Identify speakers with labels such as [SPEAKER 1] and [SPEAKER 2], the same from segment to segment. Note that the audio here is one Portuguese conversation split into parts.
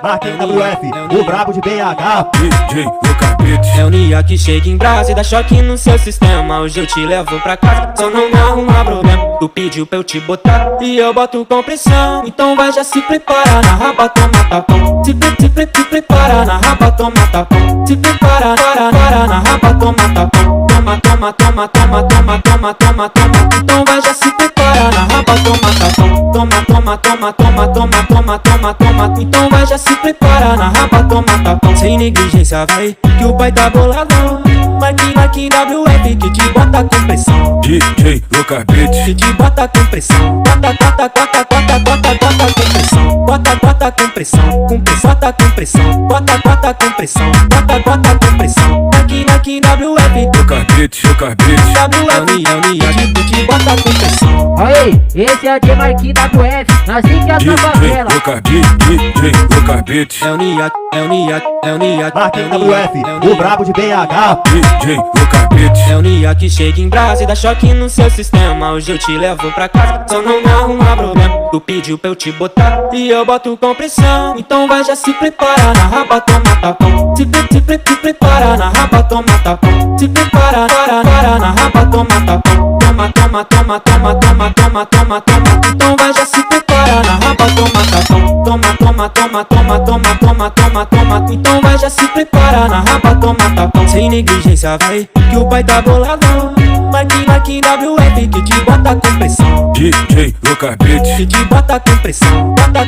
[SPEAKER 1] Marquinhos WF, o brabo de BH.
[SPEAKER 2] DJ Lucabete.
[SPEAKER 3] É o Nia que chega em brasa e dá choque no seu sistema. Hoje eu te levo pra casa, só não me arruma problema. Tu pediu pra eu te botar e eu boto com pressão. Então vai, já se prepara, na raba toma tapão. Se prepara, na raba toma tapão. Se prepara, para, na raba toma tapão. Toma. Então vai, já se prepara, na raba toma tapão. Toma. Então vai, já se prepara, na raba toma tapão. Sem negligência vai, que o pai tá boladão. Marquinhos WF que te bota com pressão.
[SPEAKER 2] DJ Lucabete.
[SPEAKER 3] Que te bota com pressão. Bota com pressão. Bota com pressão. Bota com pressão. Bota com pressão. Bota com pressão. Marquinhos WF.
[SPEAKER 2] Lucabete.
[SPEAKER 3] WF é o Nia que te bota com pressão.
[SPEAKER 4] Aí, esse é o de Marquinhos WF, nós liga na favela.
[SPEAKER 2] DJ Lucabete.
[SPEAKER 3] É o Nia.
[SPEAKER 1] Marquinhos WF, o brabo de BH.
[SPEAKER 2] DJ Lucabete.
[SPEAKER 3] É o Nia que chega em brasa e dá choque no seu sistema. Hoje eu te levo pra casa, só não me arruma problema. Tu pediu pra eu te botar e eu boto com pressão. Então vai, já se prepara, na raba toma tapão. Se prepara, na raba toma tapão. Se prepara, para, na raba toma tapão. Toma. Então vai, já se prepara, na raba toma tapão. Toma. Então vai, já se prepara, na raba toma tapão. Sem negligência vai, que o pai tá boladão. Marquinhos WF que te bota com pressão.
[SPEAKER 2] DJ Lucabete.
[SPEAKER 3] Que te bota com pressão. Bota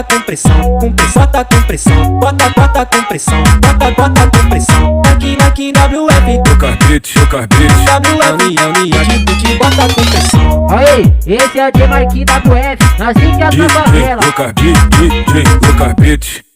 [SPEAKER 3] com pressão. Bota com pressão. Bota com pressão. Bota com pressão. Marquinhos WF.
[SPEAKER 2] Lucabete.
[SPEAKER 3] WF é o Nia que te bota com pressão.
[SPEAKER 4] Aí, esse é o de Marquinhos WF, nós liga na favela.
[SPEAKER 2] DJ Lucabete.